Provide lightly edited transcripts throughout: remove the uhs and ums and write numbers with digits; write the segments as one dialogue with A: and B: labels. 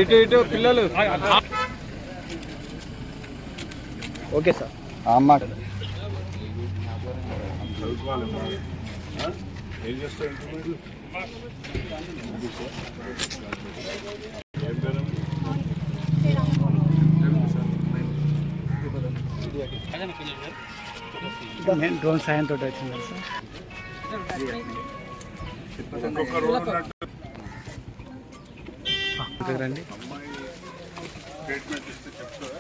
A: ఇటు ఇటు పిల్లలు ఓకే సార్ అమ్మ
B: ఏం చేస్తారు
A: నేను డ్రోన్ సాయంతో వచ్చింది సార్ రండి
B: ట్రీట్మెంట్ ఇస్తే చెప్తారా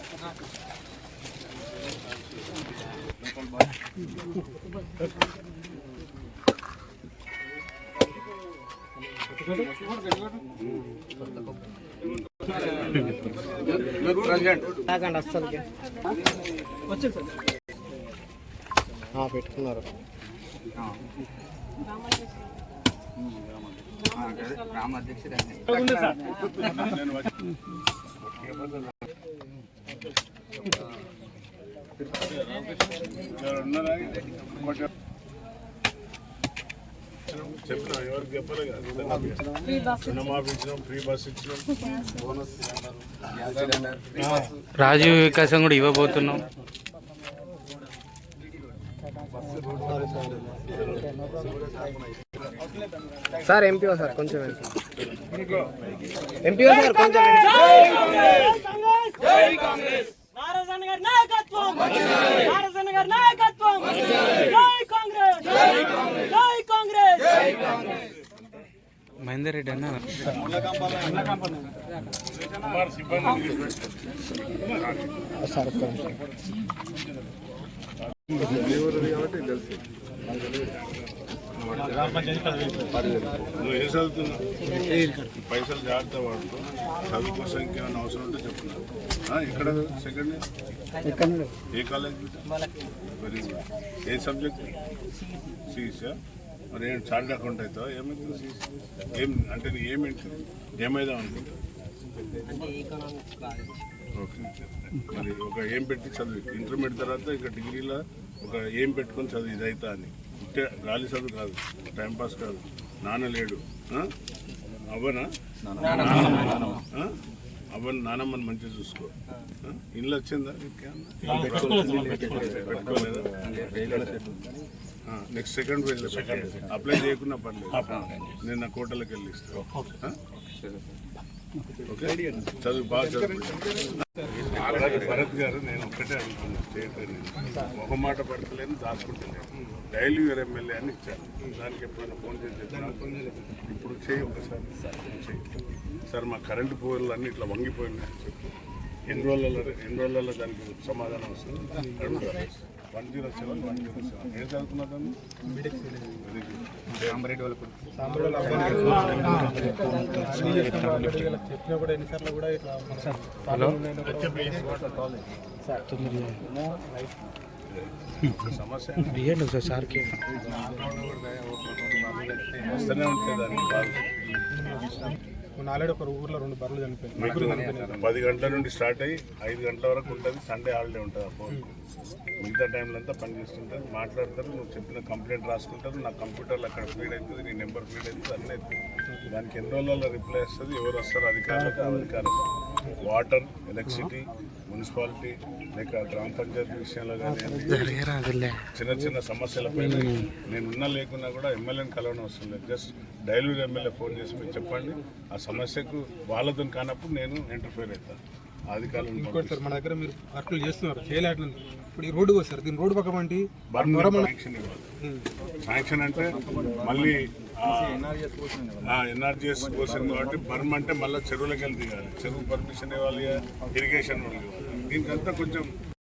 A: అస్సలకి పెట్టుకున్నారు
B: చెప్పినా ఎవరికి చెప్పలే రుణమాఫీ ఇచ్చినాం, ఫ్రీ బస్ ఇచ్చినాం, బోనస్
C: రాజీవ్ వికాసం కూడా ఇవ్వబోతున్నాం.
A: సార్ ఎంపీఓ సార్ కొంచెం ఎంపీఓ సార్ కొంచెం
C: మహేందర్ రెడ్డి అన్న
A: సార్
B: నువ్వు ఏ చదువుతున్నావు? పైసలు జాగ్రత్త వాడుతూ చదువు కోసం ఇంకేమైనా అవసరం ఉంటే చెప్తున్నా. ఇక్కడ సెకండ్ ఏ కాలేజ్? Very good. ఏ సబ్జెక్ట్? సిఈసా? మరి ఏం చార్ట్ అకౌంట్ అవుతావా? ఏమవుతుంది సిఈసీ? ఏం అంటే ఏమేంటి ఏమైదాం అనుకుంటా? ఓకే. మరి ఒక ఏం పెట్టి చదువు ఇంటర్మీడియట్ తర్వాత ఇక డిగ్రీలో ఒక ఏం పెట్టుకొని చదువు ఇది అవుతా అని ఉంటే గాలి చదువు కాదు, టైంపాస్ కాదు. నాన్న లేడు అవ్వనా? అవ్వని నానమ్మని మంచిగా చూసుకో. ఇల్లు వచ్చిందా? పెట్టుకోలేదా? నెక్స్ట్ సెకండ్ ఫేజ్లో అప్లై చేయకుండా పర్లేదు, నేను నా కోటలోకి వెళ్ళి ఇస్తాను. ఓకే, చదువు బాగా చదువు. భరత్ గారు నేను ఒక్కటే అనుకున్నాను, స్టేట్ ఒక మాట పడతలేను, దాచుకుంటలేను. డైలీ వేరే ఎమ్మెల్యే అని ఇచ్చాను. దానికి ఎప్పుడైనా ఫోన్ చేసి ఇప్పుడు చేయి ఒకసారి చేయి సార్, మా కరెంటు పోలు అన్నీ ఇట్లా వంగిపోయినాయి చెప్పు. ఎన్ని రోజులలో దానికి సమాధానం వస్తుంది. 107 ఏం చదువుతున్నా? సమస్య
C: సార్కి
B: వస్తూనే ఉంటుంది దానికి బాధ.
D: ఆల్రెడీ ఒక ఊర్లో 2 బర్రెలు చనిపోయింది.
B: 10 గంటల నుండి స్టార్ట్ అయ్యి 5 గంటల వరకు ఉంటుంది. సండే హాలిడే ఉంటుంది. ఆ ఫోన్ మిగతా టైంలో అంతా పని చేస్తుంటారు, మాట్లాడతారు. నువ్వు చెప్పిన కంప్లైంట్ రాసుకుంటారు. నా కంప్యూటర్లో అక్కడ ఫీడ్ అవుతుంది, నీ నెంబర్ ఫీడ్ అవుతుంది, అన్నీ అవుతుంది. దానికి ఎన్ని రోజులలో రిప్లై వస్తుంది, ఎవరు వస్తారు అధికారులకు, అధికారులు వాటర్, ఎలక్ట్రిసిటీ, మున్సిపాలిటీ లేక గ్రామ పంచాయతీ విషయంలో కానీ చిన్న చిన్న సమస్యలపై నేను ఉన్నా లేకున్నా కూడా ఎమ్మెల్యేని కలవడం అవసరం లేదు. జస్ట్ డైలీ ఎమ్మెల్యే ఫోన్ చేసి మీరు చెప్పండి, ఆ సమస్యకు వాళ్ళతో కానప్పుడు నేను ఇంటర్ఫేర్ అవుతాను. అధికారులు
D: ఇంకోటి సార్, మన దగ్గర మీరు వర్కులు చేస్తున్నారు, చేయలేక ఇప్పుడు ఈ రోడ్డు వస్తారు, దీని రోడ్డు పక్క వంటి
B: శాంక్షన్ ఇవ్వాలి. శాంక్షన్ అంటే మళ్ళీ ఎన్ఆర్జీఎస్ పోసింది కాబట్టి బర్మ్ అంటే మళ్ళీ చెరువులకి వెళ్ళి దిగాలి. చెరువు పర్మిషన్ ఇవ్వాలి, ఇరిగేషన్ వాళ్ళు ఇవ్వాలి. దీనికంతా కొంచెం